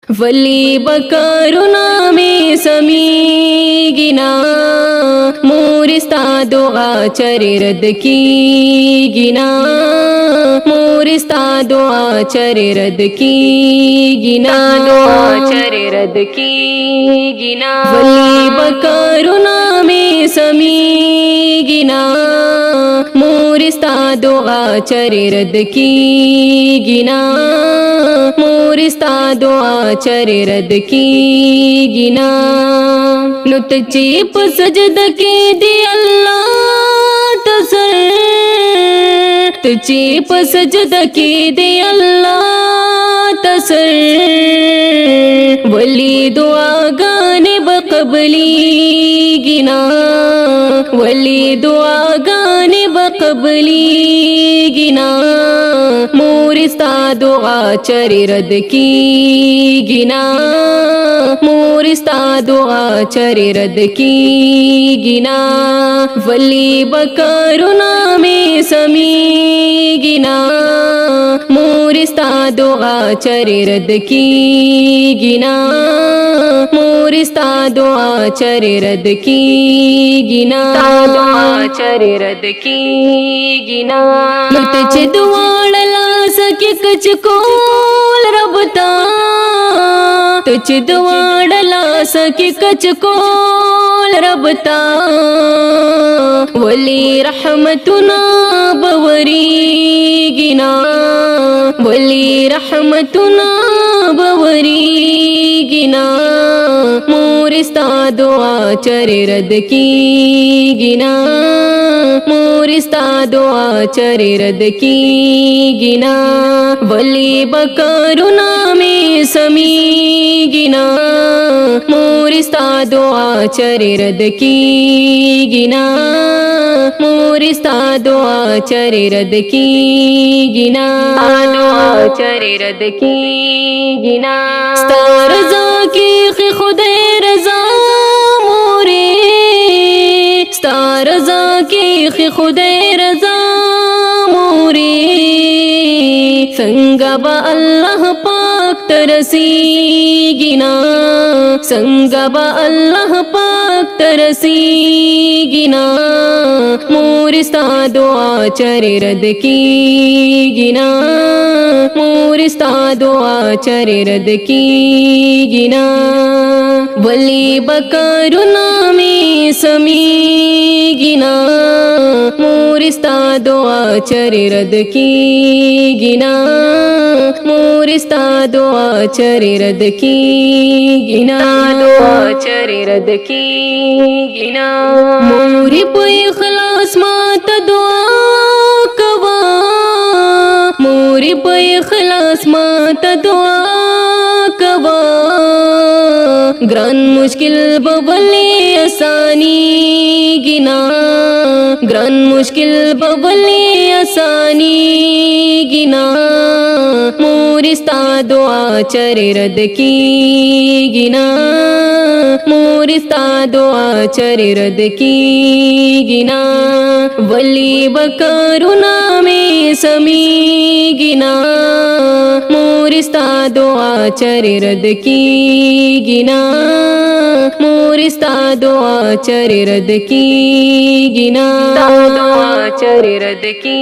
वली बकरुना में समीगिना मोरिस्ता दुआ चरे रद की गिना मोरिस्ता दुआ चरे रद की गिना दुआ चरे रद की गिना वली बकरुना में समीगिना मोरिस्ता दुआ चरे रद की गिना मोरिस्ता दुआ चरे रद की गिना नुत चीप सजद के दी अल्लाह तसर तो चीप सजद के दी अल्लाह तसर वली दुआ गाने बकबली गिना वली दुआ गाने बकबली गिना मोरिस्ता दुआ चरे रद की गिना मोरिस्ता दुआ चरे रद की गिना वली बकरुना में समी गिना मोरिस्ता दुआ चरे रद की गिना मोरिस्ता दुआ चरे रद की गिना दुआ चरे रद की गिना तुझ दुआड़ला सके कच कोल रबता तुझ दुआड़ला सके कच कोल रबता वली रहमतुना बवरी गिना वली रहमतुना बवरी गिना मोरिस्ता दुआ चरे रद की गिना मोरिस्ता दुआ चरे रद की गिना वली बकरुना में समी गिना मोरिस्ता दुआ चरे रद की गिना मोरिस्ता दुआ चरे रद की गिना दुआ चरे रद की गिना रजा की खुदे रजा मोरे रजा की खुदे रजा मोरे संगबा अल्लाह पाक तरसी गिना संगबा अल्लाह पाक तरसी गिना मोरिस्ता दुआ चरे रद की गिना मोरिस्ता दुआ चरे रद की गिना वली बकरुना में समी गिना मोरिस्ता दुआ चरे रद की गिना मोरिस्ता दुआ चरे रद की गिना दुआ चरे रद की गिना मोरी पे इखलास मात दुआ कवा मोरी पे इखलास मात दुआ कवा ग्रान मुश्किल बबले आसानी गिना ग्रान मुश्किल बबले आसानी गिना मोरिस्ता दुआ चरे रद की गिना मोरिस्ता दुआ चरे रद की गिना वली बकरुना में समी गिना मोरिस्ता दुआ चरे रद की गिना मोरिस्ता दुआ चरे रद की गिना दुआ चरे रद की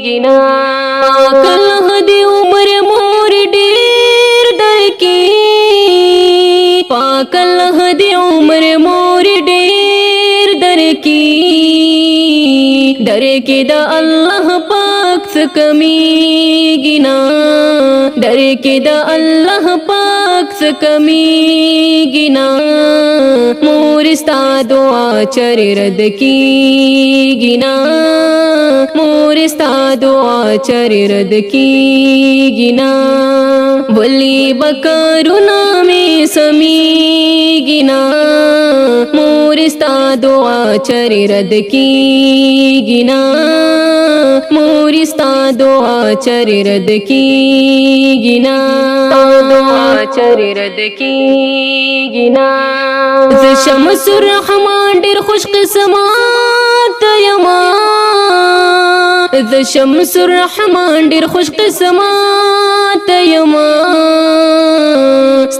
गिना कल हदी उम्र मोर डेर दर की पाकल हदी उम्र मोर डेर दर की डर के दा अल्लाह पाक से कमी गिना डर के दा अल्लाह पाक से कमी गिना मोरिस्ता दुआ चरे रद की गिना मोरिस्ता दुआ चरे रद की गिना वली बकरुना में समी गिना मोरिस्ता दुआ चरे रद की गिना मोरिस्ता दुआ चरे रद की गिना दुआ चरे रद की गिना शमसुर रहमान डेर खुश किस्मत यमा शमसुर रहमान डेर खुश किस्मत यमा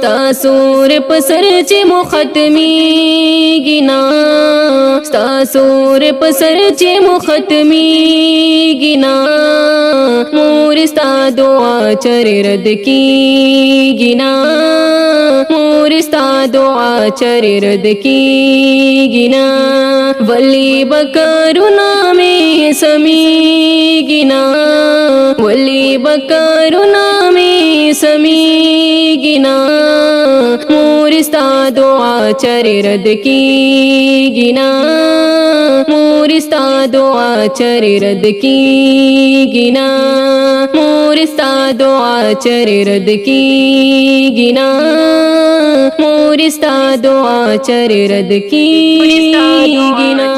ستا سور پسر چې مختمی گنا ستا سور پسر چې مختمی گنا مور ستا دعا چر رد کی گنا مور ستا دعا چر رد کی گنا ولی بکرنا میں سمی گنا ولی بکرنا میں سمی گنا مور ستا دعا چر رد کی گنا مور ستا دعا چر رد کی گنا مور ستا دعا چر رد کی گنا مور ستا دعا چر رد کی گنا